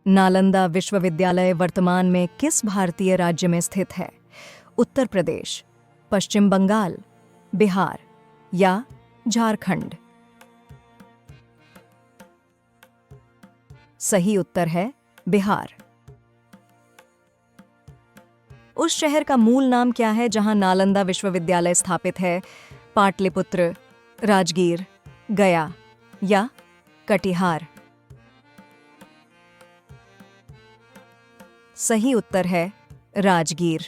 नालंदा विश्वविद्यालय वर्तमान में किस भारतीय राज्य में स्थित है? उत्तर प्रदेश, पश्चिम बंगाल, बिहार या झारखंड? सही उत्तर है बिहार। उस शहर का मूल नाम क्या है जहां नालंदा विश्वविद्यालय स्थापित है? पाटलिपुत्र, राजगीर, गया या कटिहार? सही उत्तर है राजगीर।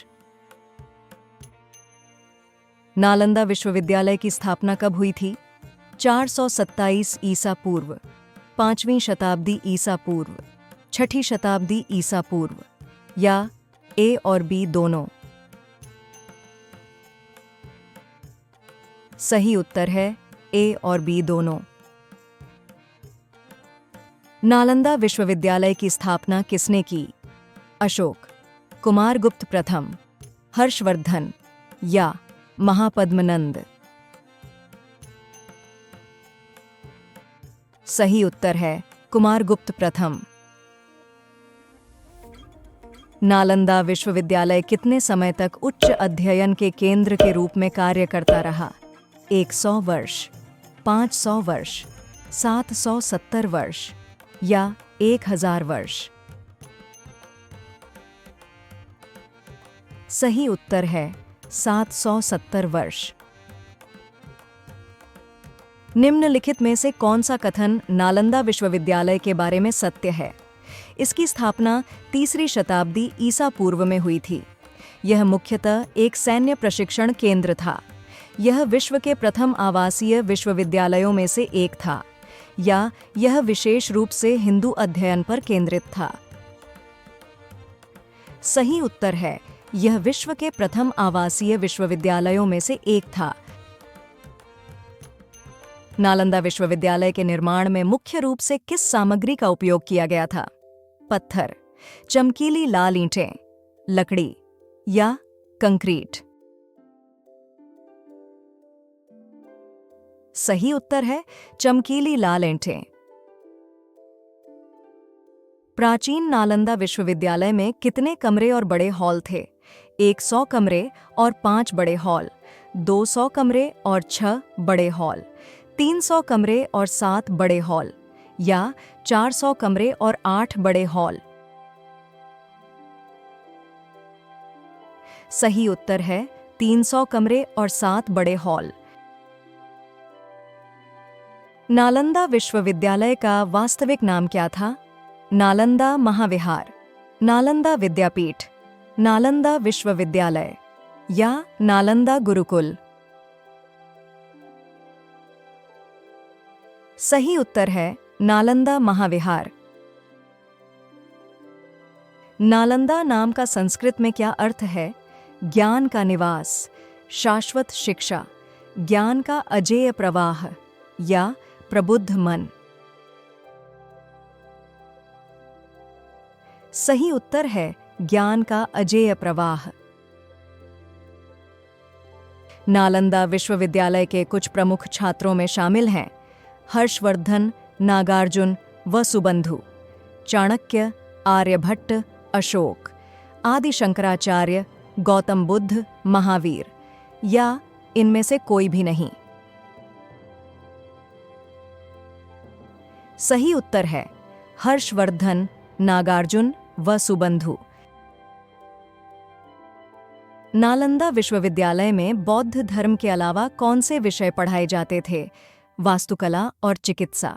नालंदा विश्वविद्यालय की स्थापना कब हुई थी? 427 ईसा पूर्व, 5वीं शताब्दी ईसा पूर्व, 6ठी शताब्दी ईसा पूर्व या ए और बी दोनों? सही उत्तर है ए और बी दोनों। नालंदा विश्वविद्यालय की स्थापना किसने की? अशोक, कुमारगुप्त प्रथम, हर्षवर्धन या महापद्मनंद? सही उत्तर है कुमारगुप्त प्रथम। नालंदा विश्वविद्यालय कितने समय तक उच्च अध्ययन के केंद्र के रूप में कार्य करता रहा? 100 वर्ष, 500 वर्ष, 770 वर्ष या 1000 वर्ष? सही उत्तर है 770 वर्ष। निम्नलिखित में से कौन सा कथन नालंदा विश्वविद्यालय के बारे में सत्य है? इसकी स्थापना 3री शताब्दी ईसा पूर्व में हुई थी। यह मुख्यतः एक सैन्य प्रशिक्षण केंद्र था। यह विश्व के प्रथम आवासीय विश्वविद्यालयों में से एक था, या यह विशेष रूप से हिंदू अध्ययन पर केंद्रित था? सही उत्तर है यह विश्व के प्रथम आवासीय विश्वविद्यालयों में से एक था। नालंदा विश्वविद्यालय के निर्माण में मुख्य रूप से किस सामग्री का उपयोग किया गया था? पत्थर, चमकीली लाल ईंटें, लकड़ी या कंक्रीट? सही उत्तर है चमकीली लाल ईंटें। प्राचीन नालंदा विश्वविद्यालय में कितने कमरे और बड़े हॉल थे? 100 कमरे और 5 बड़े हॉल, 200 कमरे और 6 बड़े हॉल, 300 कमरे और 7 बड़े हॉल या 400 कमरे और 8 बड़े हॉल? सही उत्तर है 300 कमरे और 7 बड़े हॉल। नालंदा विश्वविद्यालय का वास्तविक नाम क्या था? नालंदा महाविहार, नालंदा विद्यापीठ, नालंदा विश्वविद्यालय या नालंदा गुरुकुल? सही उत्तर है नालंदा महाविहार। नालंदा नाम का संस्कृत में क्या अर्थ है? ज्ञान का निवास, शाश्वत शिक्षा, ज्ञान का अजेय प्रवाह या प्रबुद्ध मन? सही उत्तर है ज्ञान का अजेय प्रवाह। नालंदा विश्वविद्यालय के कुछ प्रमुख छात्रों में शामिल हैं हर्षवर्धन, नागार्जुन व सुबंधु, चाणक्य, आर्यभट्ट, अशोक, आदि शंकराचार्य, गौतम बुद्ध, महावीर या इनमें से कोई भी नहीं? सही उत्तर है हर्षवर्धन, नागार्जुन व सुबंधु। नालंदा विश्वविद्यालय में बौद्ध धर्म के अलावा कौन से विषय पढ़ाए जाते थे? वास्तुकला और चिकित्सा,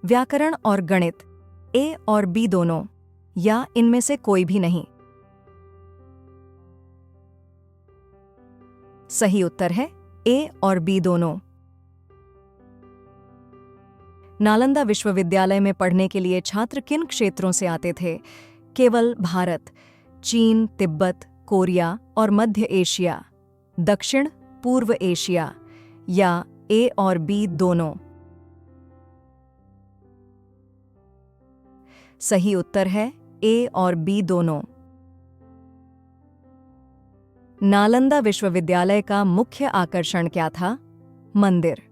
व्याकरण और गणित, ए और बी दोनों या इनमें से कोई भी नहीं? सही उत्तर है ए और बी दोनों। नालंदा विश्वविद्यालय में पढ़ने के लिए छात्र किन क्षेत्रों से आते थे? केवल भारत, चीन, तिब्बत, कोरिया और मध्य एशिया, दक्षिण पूर्व एशिया या ए और बी दोनों? सही उत्तर है ए और बी दोनों। नालंदा विश्वविद्यालय का मुख्य आकर्षण क्या था? मंदिर,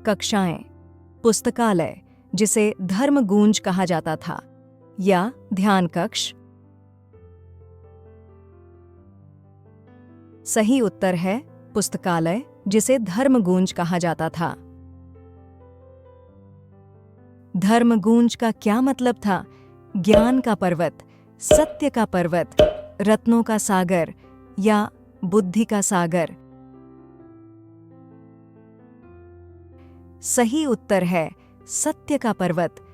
कक्षाएं, पुस्तकालय जिसे धर्मगूंज कहा जाता था, या ध्यान कक्ष? सही उत्तर है पुस्तकालय, जिसे धर्मगूंज कहा जाता था। धर्मगूंज का क्या मतलब था? ज्ञान का पर्वत, सत्य का पर्वत, रत्नों का सागर या बुद्धि का सागर? सही उत्तर है सत्य का पर्वत।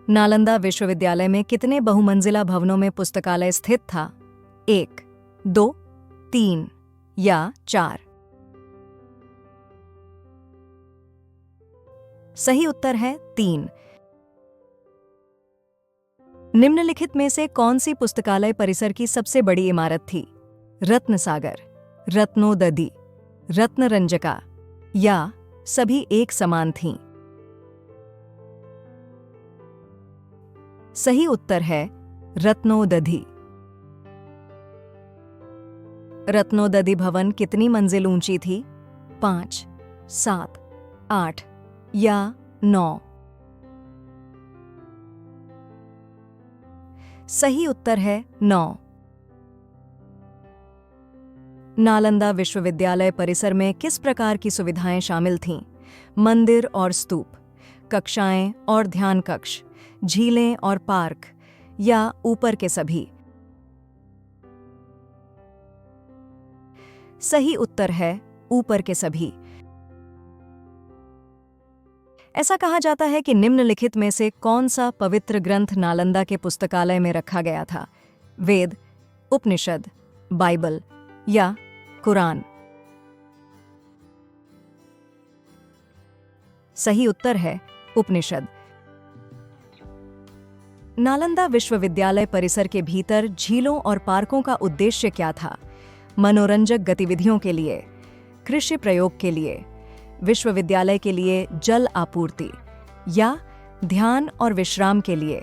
नालंदा विश्वविद्यालय में कितने बहुमंजिला भवनों में पुस्तकालय स्थित था? 1, 2, 3 या 4? सही उत्तर है 3। निम्नलिखित में से कौन सी पुस्तकालय परिसर की सबसे बड़ी इमारत थी? रत्न सागर, रत्नोदधि, रत्नरंजका या सभी एक समान थीं? सही उत्तर है रत्नोदधि। रत्नोदधि भवन कितनी मंजिल ऊंची थी? 5, 7, 8 या 9? सही उत्तर है 9। नालंदा विश्वविद्यालय परिसर में किस प्रकार की सुविधाएं शामिल थीं? मंदिर और स्तूप, कक्षाएं और ध्यान कक्ष, झीलें और पार्क या ऊपर के सभी? सही उत्तर है ऊपर के सभी। ऐसा कहा जाता है कि निम्नलिखित में से कौन सा पवित्र ग्रंथ नालंदा के पुस्तकालय में रखा गया था? वेद, उपनिषद, बाइबल या कुरान? सही उत्तर है उपनिषद। नालंदा विश्वविद्यालय परिसर के भीतर झीलों और पार्कों का उद्देश्य क्या था? मनोरंजक गतिविधियों के लिए, कृषि प्रयोग के लिए, विश्वविद्यालय के लिए जल आपूर्ति या ध्यान और विश्राम के लिए?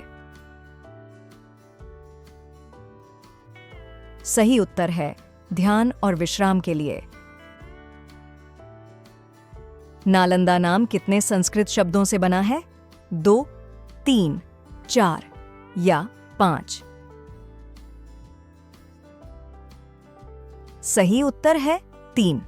सही उत्तर है ध्यान और विश्राम के लिए। नालंदा नाम कितने संस्कृत शब्दों से बना है? 2, 3, 4 या 5? सही उत्तर है 3।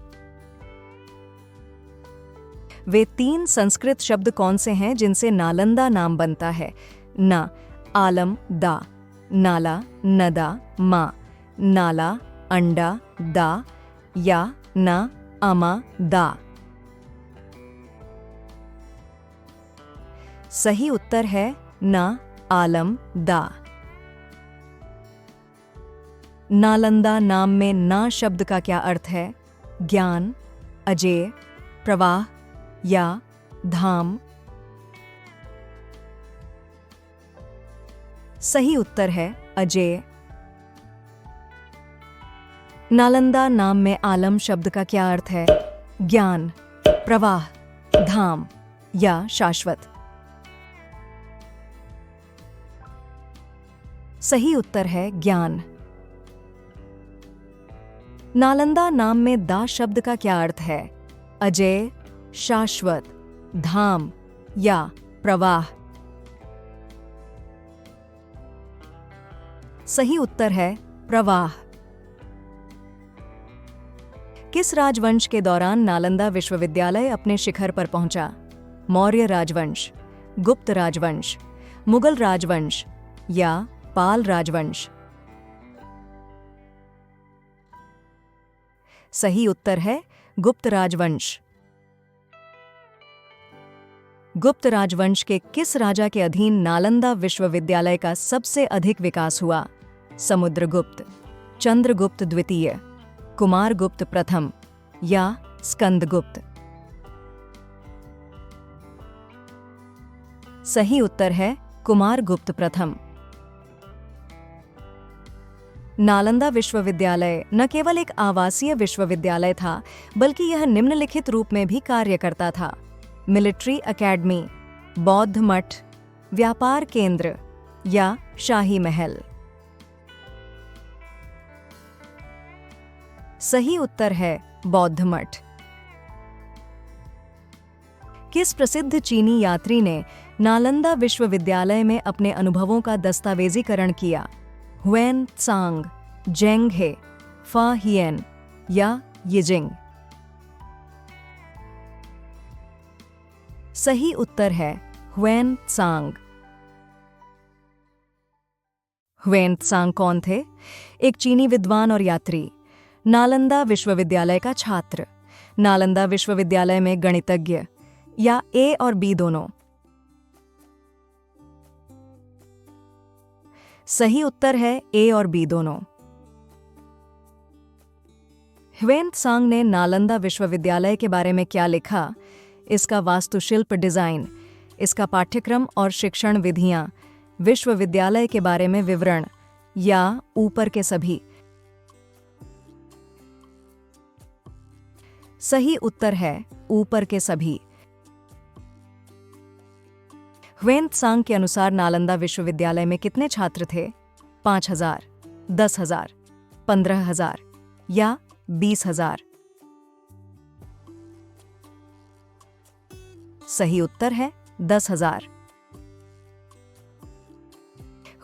वे 3 संस्कृत शब्द कौन से हैं जिनसे नालंदा नाम बनता है? ना, आलम, दा, नाला, नदा, मा, नाला, अंडा, दा या ना, अमा, दा? सही उत्तर है ना, आलम, दा। नालंदा नाम में ना शब्द का क्या अर्थ है? ज्ञान, अजेय, प्रवाह या धाम? सही उत्तर है अजेय। नालंदा नाम में आलम शब्द का क्या अर्थ है? ज्ञान, प्रवाह, धाम या शाश्वत? सही उत्तर है ज्ञान। नालंदा नाम में दा शब्द का क्या अर्थ है? अजेय, शाश्वत, धाम या प्रवाह? सही उत्तर है प्रवाह। किस राजवंश के दौरान नालंदा विश्वविद्यालय अपने शिखर पर पहुंचा? मौर्य राजवंश, गुप्त राजवंश, मुगल राजवंश या पाल राजवंश? सही उत्तर है गुप्त राजवंश। गुप्त राजवंश के किस राजा के अधीन नालंदा विश्वविद्यालय का सबसे अधिक विकास हुआ? समुद्रगुप्त, चंद्रगुप्त द्वितीय, कुमारगुप्त प्रथम या स्कंदगुप्त? सही उत्तर है कुमारगुप्त प्रथम। नालंदा विश्वविद्यालय न केवल एक आवासीय विश्वविद्यालय था, बल्कि यह निम्नलिखित रूप में भी कार्य करता था: मिलिट्री एकेडमी, बौद्ध मठ, व्यापार केंद्र या शाही महल? सही उत्तर है बौद्ध मठ। किस प्रसिद्ध चीनी यात्री ने नालंदा विश्वविद्यालय में अपने अनुभवों का दस्तावेजीकरण किया? ह्वेन त्सांग, जेंग हे, फा हियन या यिजिंग? सही उत्तर है ह्वेन त्सांग। ह्वेन त्सांग कौन थे? एक चीनी विद्वान और यात्री, नालंदा विश्वविद्यालय का छात्र, नालंदा विश्वविद्यालय में गणितज्ञ, या ए और बी दोनों? सही उत्तर है ए और बी दोनों। ह्वेन त्सांग ने नालंदा विश्वविद्यालय के बारे में क्या लिखा? इसका वास्तुशिल्प डिजाइन, इसका पाठ्यक्रम और शिक्षण विधियां, विश्वविद्यालय के बारे में विवरण, या ऊपर के सभी? सही उत्तर है ऊपर के सभी। ह्वेन त्सांग के अनुसार नालंदा विश्वविद्यालय में कितने छात्र थे? 5,000, 10,000, 15,000 या 20,000? सही उत्तर है 10,000।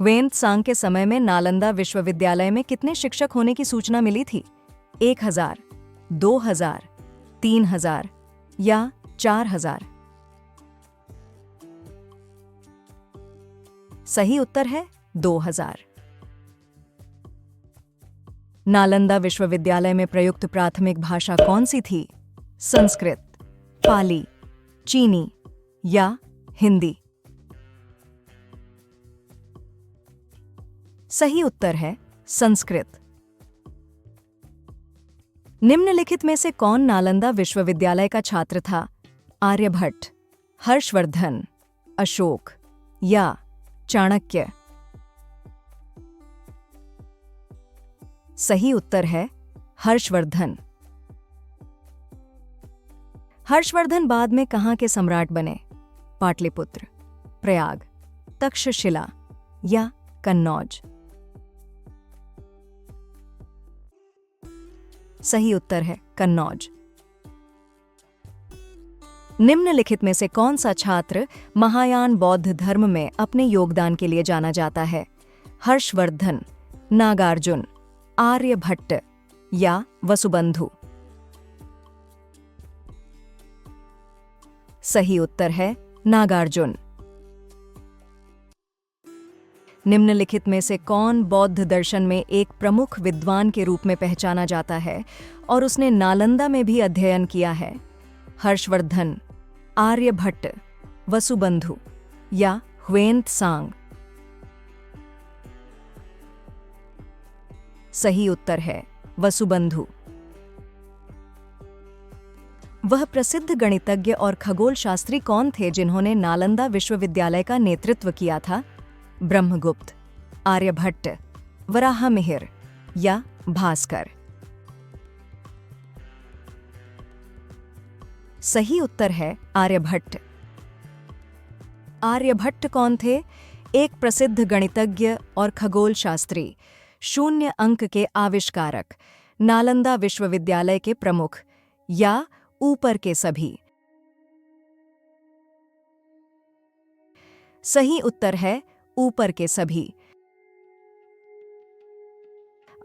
ह्वेन त्सांग के समय में नालंदा विश्वविद्यालय में कितने शिक्षक होने की सूचना मिली थी? 1,000, 2,000, 3,000 या 4,000? सही उत्तर है 2,000। नालंदा विश्वविद्यालय में प्रयुक्त प्राथमिक भाषा कौन सी थी? संस्कृत, पाली, चीनी या हिंदी? सही उत्तर है संस्कृत। निम्नलिखित में से कौन नालंदा विश्वविद्यालय का छात्र था? आर्यभट्ट, हर्षवर्धन, अशोक या चाणक्य? सही उत्तर है हर्षवर्धन। हर्षवर्धन बाद में कहां के सम्राट बने? पाटलिपुत्र, प्रयाग, तक्षशिला या कन्नौज? सही उत्तर है कन्नौज। निम्नलिखित में से कौन सा छात्र महायान बौद्ध धर्म में अपने योगदान के लिए जाना जाता है? हर्षवर्धन, नागार्जुन, आर्यभट्ट या वसुबंधु? सही उत्तर है नागार्जुन। निम्नलिखित में से कौन बौद्ध दर्शन में एक प्रमुख विद्वान के रूप में पहचाना जाता है और उसने नालंदा में भी अध्ययन किया है? हर्षवर्धन, आर्यभट्ट, वसुबंधु या ह्वेन त्सांग? सही उत्तर है वसुबंधु। वह प्रसिद्ध गणितज्ञ और खगोल शास्त्री कौन थे जिन्होंने नालंदा विश्वविद्यालय का नेतृत्व किया था? ब्रह्मगुप्त, आर्यभट्ट, वराहमिहिर या भास्कर? सही उत्तर है आर्यभट्ट। आर्यभट्ट कौन थे? एक प्रसिद्ध गणितज्ञ और खगोल शास्त्री, शून्य अंक के आविष्कारक, नालंदा विश्वविद्यालय के प्रमुख या ऊपर के सभी? सही उत्तर है ऊपर के सभी।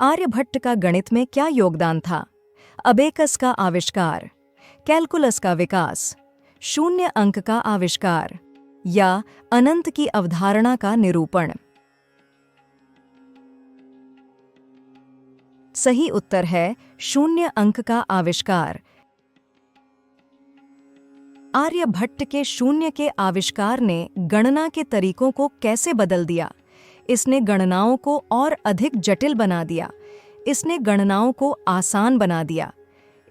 आर्यभट्ट का गणित में क्या योगदान था? अबेकस का आविष्कार, कैलकुलस का विकास, शून्य अंक का आविष्कार या अनंत की अवधारणा का निरूपण? सही उत्तर है शून्य अंक का आविष्कार। आर्यभट्ट के शून्य के आविष्कार ने गणना के तरीकों को कैसे बदल दिया? इसने गणनाओं को और अधिक जटिल बना दिया, इसने गणनाओं को आसान बना दिया,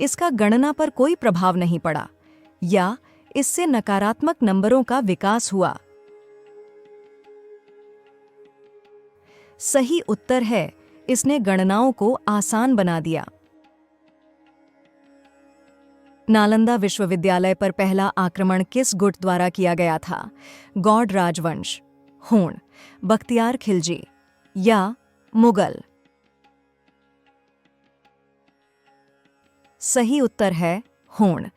इसका गणना पर कोई प्रभाव नहीं पड़ा, या इससे नकारात्मक नंबरों का विकास हुआ? सही उत्तर है इसने गणनाओं को आसान बना दिया। नालंदा विश्वविद्यालय पर पहला आक्रमण किस गुट द्वारा किया गया था? गौड़ राजवंश, हूण, बख्तियार खिलजी या मुगल? सही उत्तर है हूण।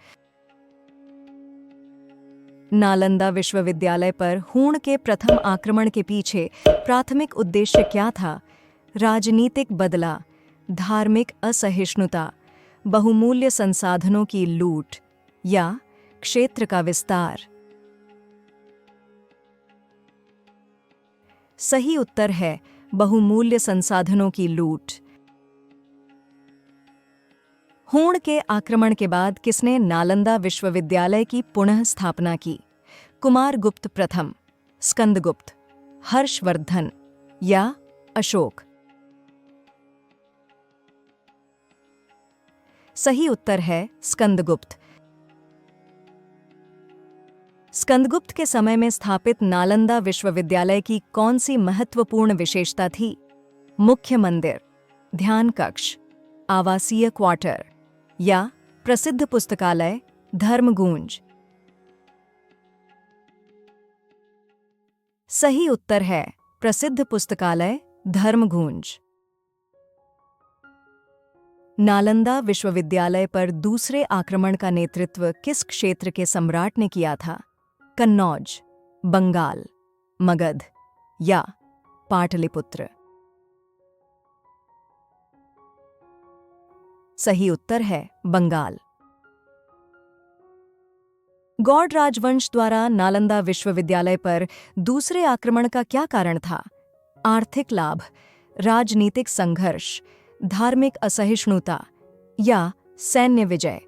नालंदा विश्वविद्यालय पर हूण के प्रथम आक्रमण के पीछे प्राथमिक उद्देश्य क्या था? राजनीतिक बदला, धार्मिक असहिष्णुता, बहुमूल्य संसाधनों की लूट या क्षेत्र का विस्तार? सही उत्तर है बहुमूल्य संसाधनों की लूट। हूण के आक्रमण के बाद किसने नालंदा विश्वविद्यालय की पुनः स्थापना की? कुमारगुप्त प्रथम, स्कंदगुप्त, हर्षवर्धन या अशोक? सही उत्तर है स्कंदगुप्त। स्कंदगुप्त के समय में स्थापित नालंदा विश्वविद्यालय की कौन सी महत्वपूर्ण विशेषता थी? मुख्य मंदिर, ध्यान कक्ष, आवासीय क्वार्टर या प्रसिद्ध पुस्तकालय धर्मगूंज? सही उत्तर है प्रसिद्ध पुस्तकालय धर्मगूंज। नालंदा विश्वविद्यालय पर दूसरे आक्रमण का नेतृत्व किस क्षेत्र के सम्राट ने किया था? कन्नौज, बंगाल, मगध या पाटलिपुत्र? सही उत्तर है बंगाल। गौड़ राजवंश द्वारा नालंदा विश्वविद्यालय पर दूसरे आक्रमण का क्या कारण था? आर्थिक लाभ, राजनीतिक संघर्ष, धार्मिक असहिष्णुता या सैन्य विजय?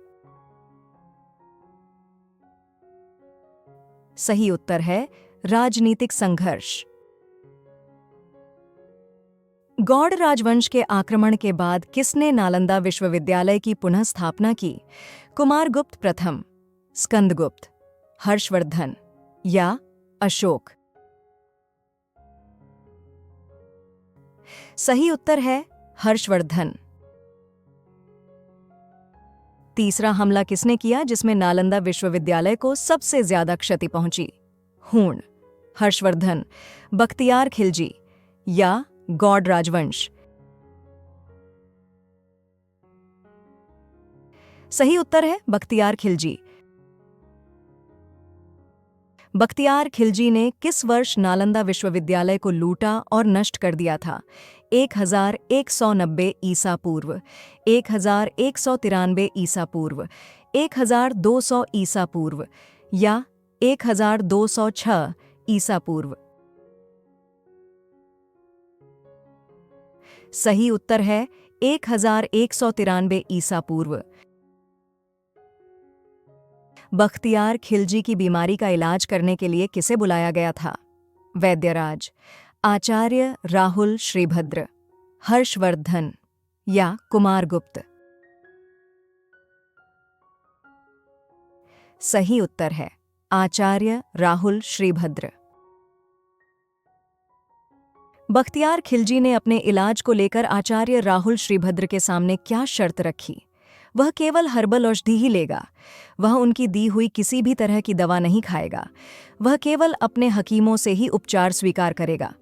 सही उत्तर है राजनीतिक संघर्ष। गौड़ राजवंश के आक्रमण के बाद किसने नालंदा विश्वविद्यालय की पुनः स्थापना की? कुमारगुप्त प्रथम, स्कंदगुप्त, हर्षवर्धन या अशोक? सही उत्तर है हर्षवर्धन। तीसरा हमला किसने किया जिसमें नालंदा विश्वविद्यालय को सबसे ज्यादा क्षति पहुंची? हूण, हर्षवर्धन, बख्तियार खिलजी या गौड़ राजवंश? सही उत्तर है बख्तियार खिलजी। बख्तियार खिलजी ने किस वर्ष नालंदा विश्वविद्यालय को लूटा और नष्ट कर दिया था? 1190 ईसा पूर्व, 1193 ईसा पूर्व, 1200 ईसा पूर्व या 1206 ईसा पूर्व? सही उत्तर है 1193 ईसा पूर्व। बख्तियार खिलजी की बीमारी का इलाज करने के लिए किसे बुलाया गया था? वैद्यराज, आचार्य राहुल श्रीभद्र, हर्षवर्धन या कुमारगुप्त? सही उत्तर है आचार्य राहुल श्रीभद्र। बख्तियार खिलजी ने अपने इलाज को लेकर आचार्य राहुल श्रीभद्र के सामने क्या शर्त रखी? वह केवल हर्बल औषधि ही लेगा, वह उनकी दी हुई किसी भी तरह की दवा नहीं खाएगा, वह केवल अपने हकीमों से ही उपचार स्वीकार करेगा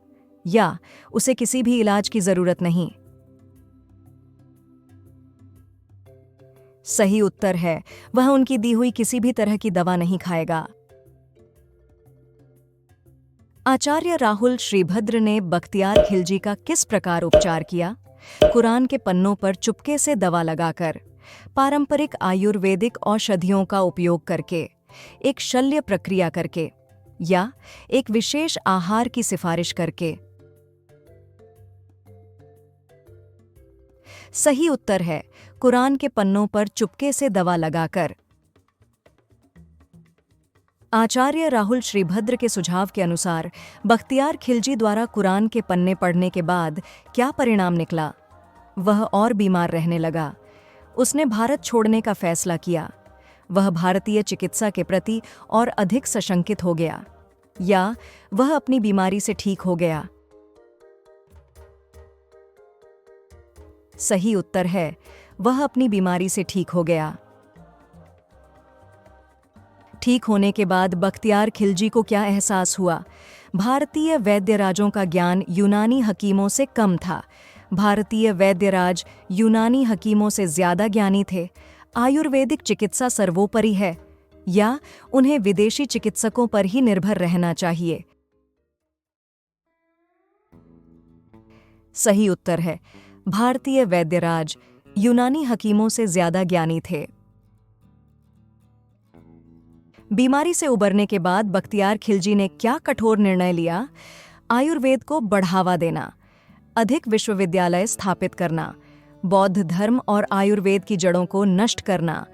या उसे किसी भी इलाज की जरूरत नहीं? सही उत्तर है वह उनकी दी हुई किसी भी तरह की दवा नहीं खाएगा। आचार्य राहुल श्रीभद्र ने बख्तियार खिलजी का किस प्रकार उपचार किया? कुरान के पन्नों पर चुपके से दवा लगाकर, पारंपरिक आयुर्वेदिक औषधियों का उपयोग करके, एक शल्य प्रक्रिया करके या एक विशेष आहार की सिफारिश करके? सही उत्तर है कुरान के पन्नों पर चुपके से दवा लगाकर। आचार्य राहुल श्रीभद्र के सुझाव के अनुसार बख्तियार खिलजी द्वारा कुरान के पन्ने पढ़ने के बाद क्या परिणाम निकला? वह और बीमार रहने लगा। उसने भारत छोड़ने का फैसला किया। वह भारतीय चिकित्सा के प्रति और अधिक सशंकित हो गया या वह अपनी बीमारी से ठीक हो गया? सही उत्तर है वह अपनी बीमारी से ठीक हो गया। ठीक होने के बाद बख्तियार खिलजी को क्या एहसास हुआ? भारतीय वैद्यराजों का ज्ञान यूनानी हकीमों से कम था। भारतीय वैद्यराज यूनानी हकीमों से ज्यादा ज्ञानी थे। आयुर्वेदिक चिकित्सा सर्वोपरि है। या उन्हें विदेशी चिकित्सकों पर ही निर्भर रहना चाहिए? सही उत्तर है, भारतीय वैद्यराज यूनानी हकीमों से ज्यादा ज्ञानी थे। बीमारी से उबरने के बाद बख्तियार खिलजी ने क्या कठोर निर्णय लिया? आयुर्वेद को बढ़ावा देना, अधिक विश्वविद्यालय स्थापित करना, बौद्ध धर्म और आयुर्वेद की जड़ों को नष्ट करना,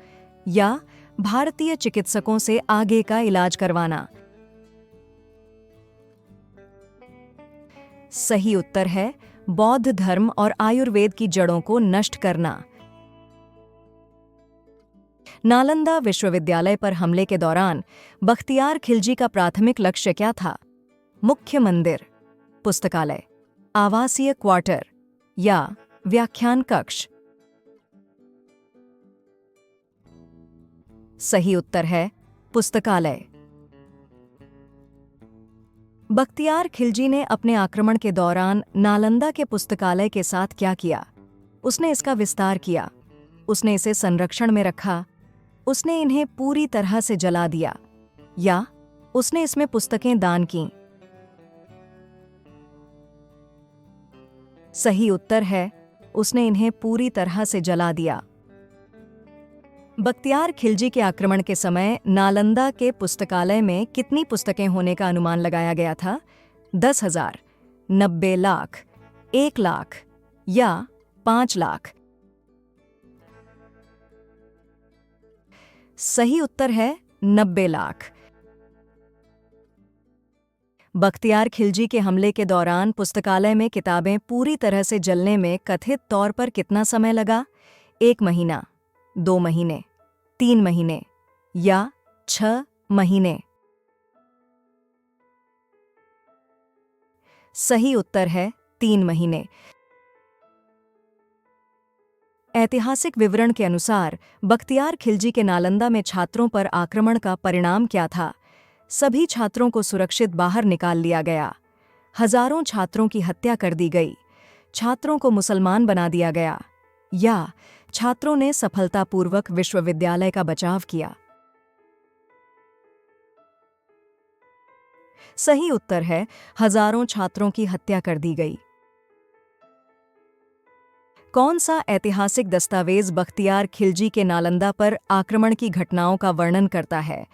या भारतीय चिकित्सकों से आगे का इलाज करवाना? सही उत्तर है बौद्ध धर्म और आयुर्वेद की जड़ों को नष्ट करना। नालंदा विश्वविद्यालय पर हमले के दौरान बख्तियार खिलजी का प्राथमिक लक्ष्य क्या था? मुख्य मंदिर, पुस्तकालय, आवासीय क्वार्टर या व्याख्यान कक्ष? सही उत्तर है पुस्तकालय। बख्तियार खिलजी ने अपने आक्रमण के दौरान नालंदा के पुस्तकालय के साथ क्या किया? उसने इसका विस्तार किया, उसने इसे संरक्षण में रखा, उसने इन्हें पूरी तरह से जला दिया, या उसने इसमें पुस्तकें दान कीं? सही उत्तर है उसने इन्हें पूरी तरह से जला दिया। बख्तियार खिलजी के आक्रमण के समय नालंदा के पुस्तकालय में कितनी पुस्तकें होने का अनुमान लगाया गया था? 10,000, 90 लाख, 1 लाख या 5 लाख? सही उत्तर है 90 लाख। बख्तियार खिलजी के हमले के दौरान पुस्तकालय में किताबें पूरी तरह से जलने में कथित तौर पर कितना समय लगा? 1 महीना, 2 महीने, 3 महीने या 6 महीने? सही उत्तर है 3 महीने। ऐतिहासिक विवरण के अनुसार बख्तियार खिलजी के नालंदा में छात्रों पर आक्रमण का परिणाम क्या था? सभी छात्रों को सुरक्षित बाहर निकाल लिया गया, हजारों छात्रों की हत्या कर दी गई, छात्रों को मुसलमान बना दिया गया, या छात्रों ने सफलतापूर्वक विश्वविद्यालय का बचाव किया? सही उत्तर है हजारों छात्रों की हत्या कर दी गई। कौन सा ऐतिहासिक दस्तावेज बख्तियार खिलजी के नालंदा पर आक्रमण की घटनाओं का वर्णन करता है?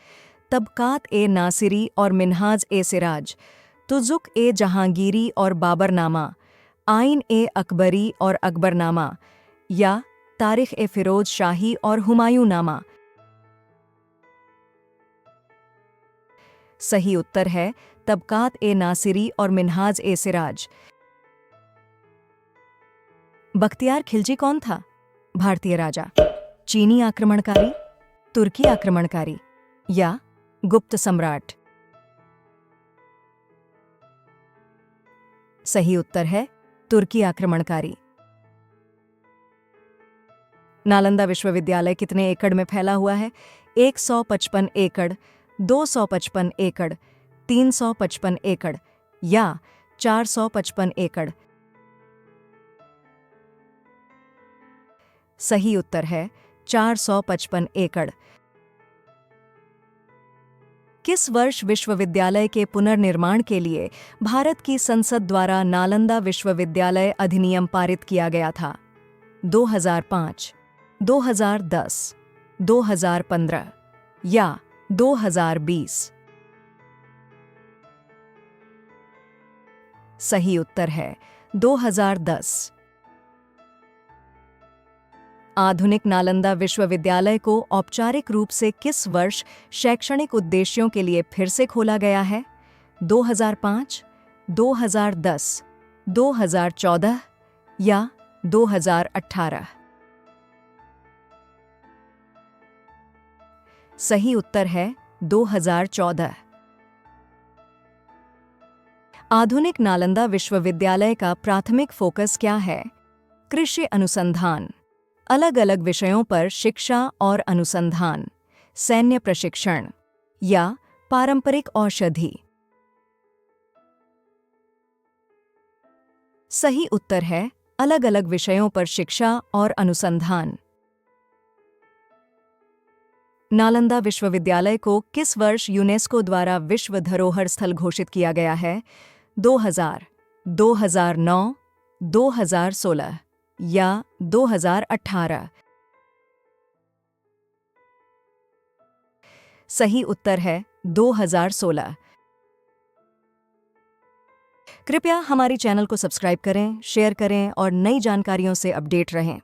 तबकात-ए-नासिरी और मिन्हाज-ए-सिराज, तुज़ुक-ए-जहांगीरी और बाबरनामा, आइन-ए-अकबरी और अकबरनामा या तारिख-ए-फिरोज शाही और हुमायूंनामा? सही उत्तर है तबकात-ए-नासिरी और मिन्हाज-ए-सिराज। बख्तियार खिलजी कौन था? भारतीय राजा, चीनी आक्रमणकारी, तुर्की आक्रमणकारी या गुप्त सम्राट? सही उत्तर है तुर्की आक्रमणकारी। नालंदा विश्वविद्यालय कितने एकड़ में फैला हुआ है? 155 एकड़, 255 एकड़, 355 एकड़ या 455 एकड़? सही उत्तर है 455 एकड़। किस वर्ष विश्वविद्यालय के पुनर्निर्माण के लिए भारत की संसद द्वारा नालंदा विश्वविद्यालय अधिनियम पारित किया गया था? 2005, 2010, 2015 या 2020? सही उत्तर है 2010। आधुनिक नालंदा विश्वविद्यालय को औपचारिक रूप से किस वर्ष शैक्षणिक उद्देश्यों के लिए फिर से खोला गया है? 2005, 2010, 2014 या 2018? सही उत्तर है 2014। आधुनिक नालंदा विश्वविद्यालय का प्राथमिक फोकस क्या है? कृषि अनुसंधान, अलग अलग विषयों पर शिक्षा और अनुसंधान, सैन्य प्रशिक्षण या पारंपरिक औषधि? सही उत्तर है अलग अलग विषयों पर शिक्षा और अनुसंधान। नालंदा विश्वविद्यालय को किस वर्ष यूनेस्को द्वारा विश्व धरोहर स्थल घोषित किया गया है? 2000, 2009, 2016 या 2018? सही उत्तर है 2016। कृपया हमारी चैनल को सब्सक्राइब करें, शेयर करें और नई जानकारियों से अपडेट रहें।